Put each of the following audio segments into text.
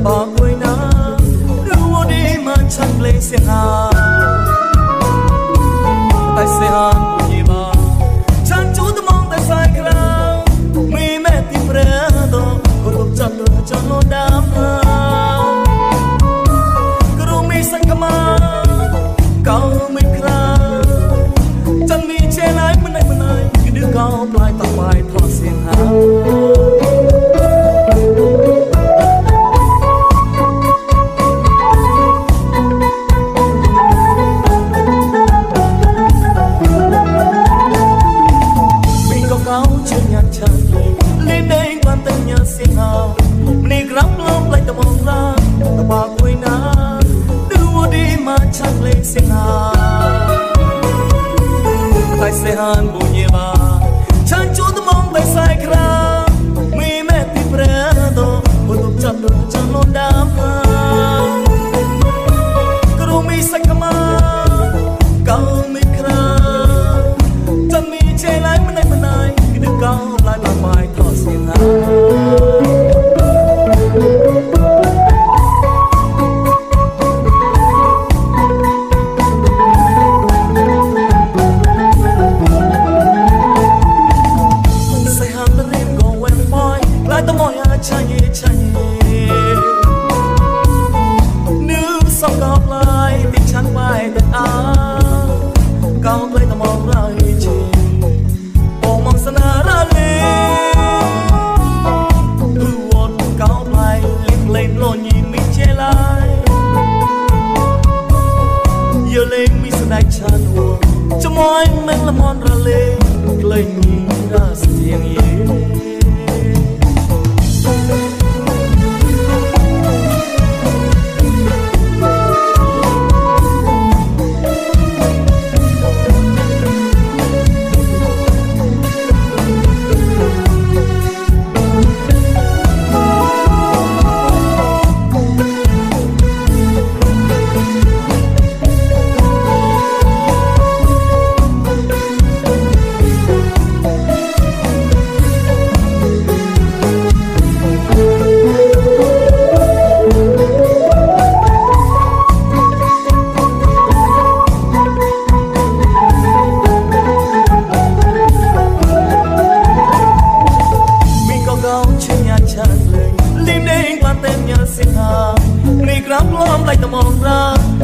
ba quê na ru đi mà chẳng lấy xe hà tại xe hà nhị ba chẳng chú tôi mong tại sai khao mi mẹ tìm ra đó cô lúc chặt được cho nó đam cô ru mi sang kama cao mi kra chẳng mi che lại bên này cái đứa cao lại tao bài thọ xin hà tại xe han bù nhẹ ba chẳng chú tôi mong tại sai khra mi mẹ tìm ra đó một lúc chặt được cho nó đam cô ru mi sang kama cao mi khra chẳng mi che lại bên này cái đứa cao lại là bài thọ xin ha nếu sau gặp lại thì chẳng phải thật cao lấy tao mong ra hi chi bông mong sana ra lên buồn cao lại lên lo nhìn mình che lại giờ lên mình sẽ đại chan buồn cho mọi mình là món ra lên nhìn ra riêng gì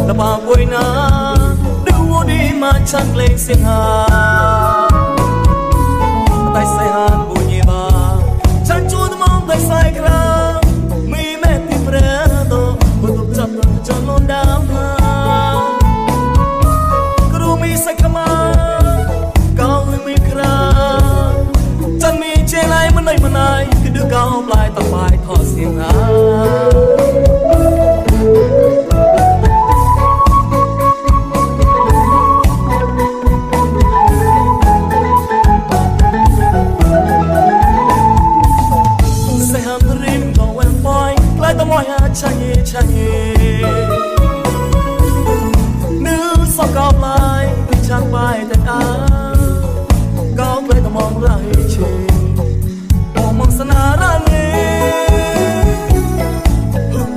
là bà quê na đưa đi mà chẳng lên xin hà tại sai han bù nhẹ ba chẳng chú tôi mong tại sai khra mi mẹ tìm ra đó một lúc chặt được cho nó đam cô ru mi sang kama cao mi khra chẳng mi che lại bên này cái đứa cao lại tao bài thọ xin hà nếu sau gặp lại thì chẳng phải thật cao lấy tao mong ra hi chi bông mong sana ra lên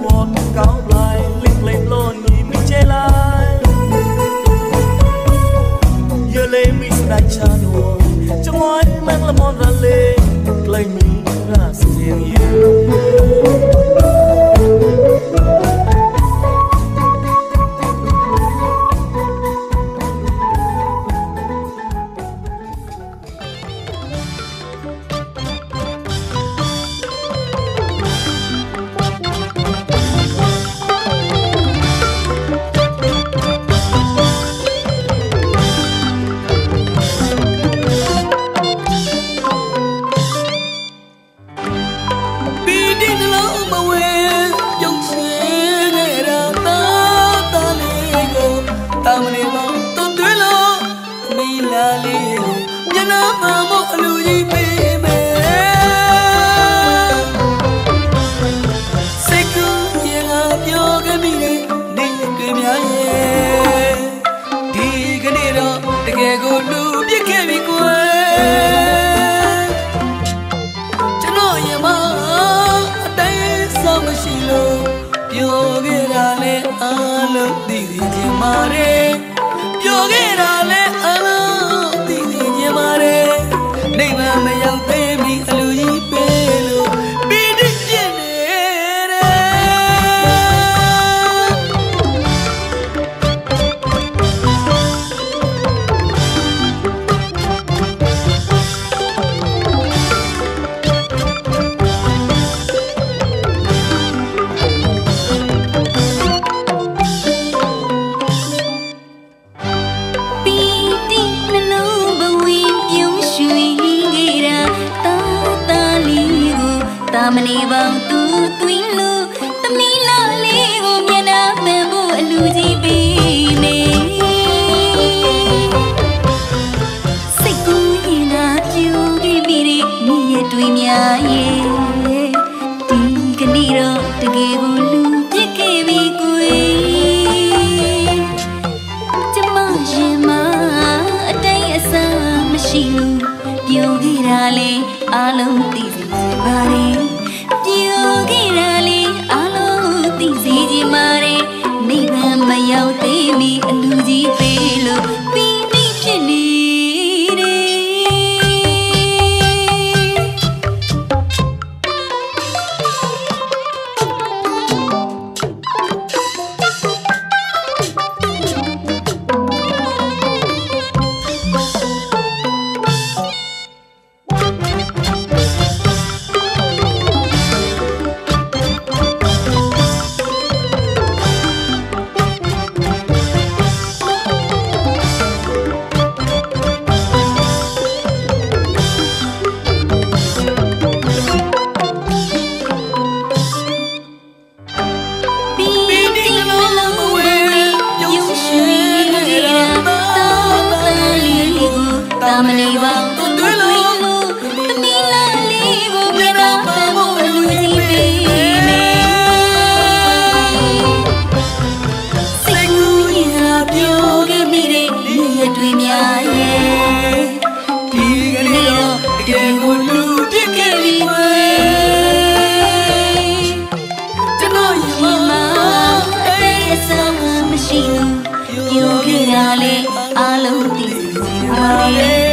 buồn cao lại lên lo nhìn mình che lại giờ lên mình sẽ đại chan buồn cho mọi mình là món ra lên mình ra riêng yêu Cho nó nhà má đây sao mà xì lô မာရဲပြောခဲ့တာလဲအလုံးသိသိချင်မာရဲနိဗ္ဗာန်မရောက်သေးမီအလူကြီးပေးလို့ပီတိဖြစ်နေတဲ့မနေပေါင်းသူသွင်းလို့သမီးလာလေးကိုမျက်နှာပန်ဖို့အလူကြီးပေးမယ်စိတ်ကူးရင်သာပြူခဲ့ပြီတဲ့နေ့ရက်တွေများရဲ့ဒီကနေ့တော့တကယ်ကိုလူပြစ်ခဲ့ပြီကွယ်ကျမရင်မအတိုင်းအဆမရှိဘူးပြောခဲ့တာလေအားလုံးသိစေပါတယ်နိဗ္ဗာန်မရောက်သေးမီအလူကြီးပေးလို့ပီတိဖြစ်နေမနေပါဘူးသွေးလို့သမီးလာလေးကိုမျက်နှာပန်ဖို့အလူကြီးပေးမယ်စိတ်ကူးရင်သာပြောခဲ့မိတဲ့နေ့ရက်တွေများရဲ့ဒီကနေ့တော့တကယ်ကိုလူပြစ်ခဲ့ပြီကွယ်ကျွန်တော်ရင်မအသေးအဆမရှိဘူးပြောခဲ့တာလေအားလုံးသိပါရဲ့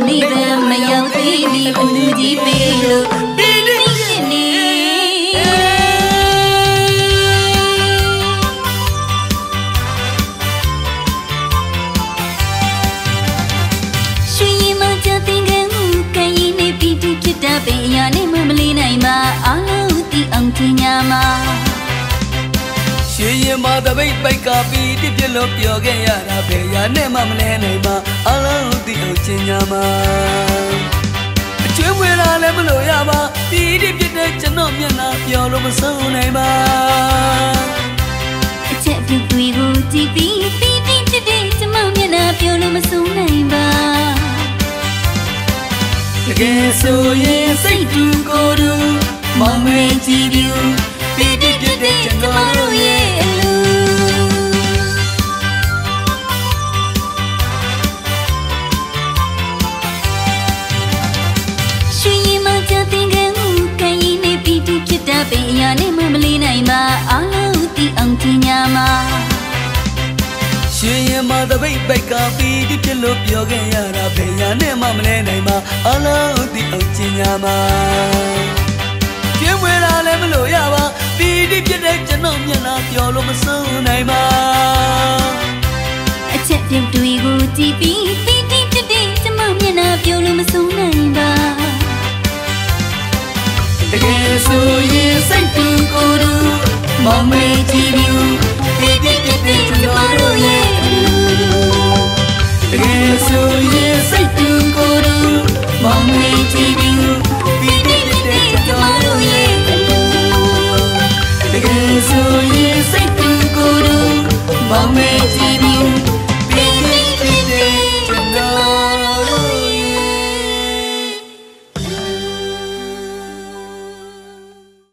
နိဗ္ဗာန်မရောက်သေးမီအလူကြီးပေးလို့ပီတိဖြစ်နေရွှေရင်မကြတဲ့ကံကိုကံရင်နဲ့ပီတိဖြစ်တာပဲအရာနဲ့မမလေးနိုင်ပါအားလုံးသိအောင်ထင်ညာမှာရွှေရင်မတပိတ်ပိုက်ကပီတိဖြစ်လို့ပြောခဲ့ရတာပဲအရာနဲ့မမလဲနိုင်ပါအားလုံးသိအောင်ထင်ညာမှာကျွေးမွေးလာလည်းမလို့ရပါပီတိဖြစ်တဲ့ကျွန်တော်မျက်နှာပြောလို့မဆုံးနိုင်ပါအချက်အပြစ်တွေကိုကြည့်ပြီးပီတိဖြစ်တဲ့ကျွန်မမျက်နှာပြောလို့မဆုံးနိုင်ပါတကယ်ဆိုရင်စိတ်တူကိုယ်တူမောင်မဲကြည့်ပြီးပီတိဖြစ်တဲ့ကျွန်တော်တို့ရဲ့အလူပင်အရာနဲ့မမလေးနိုင်ပါအားလုံးသိအောင်ထင်ညာမှာရွှေရင်မတပိတ်ပိုက်ကပီတိဖြစ်လို့ပြောခဲ့ရတာဘယ်ရာနဲ့မှမလဲနိုင်ပါအားလုံးသိအောင်ထင်ညာမှာကျွေးမွေးလာလည်းမလို့ရပါပီတိဖြစ်တဲ့ကျွန်တော်မျက်နှာပြောလို့မဆုံးနိုင်ပါအချက်ပြုတ်တွေကိုကြည့်ပြီးပီတိဖြစ်တဲ့ကျွန်မမျက်နှာပြောလို့မဆုံးနိုင်ပါတကယ်ဆိုရင်စိတ်တူကိုယ်တူမောင်မဲကြည့်ပြီးပီတိဖြစ်တဲ့ကျွန်တော်တို့ရဲ့အလူတကယ်ဆိုရင်စိတ်တူကိုယ်တူမောင်မဲကြည့်ပြီးပီတိဖြစ်တဲ့ကျွန်တော်တို့ရဲ့အလူတကယ်ဆိုရင်စိတ်တူကိုယ်တူမောင်မဲကြည့်ပြီး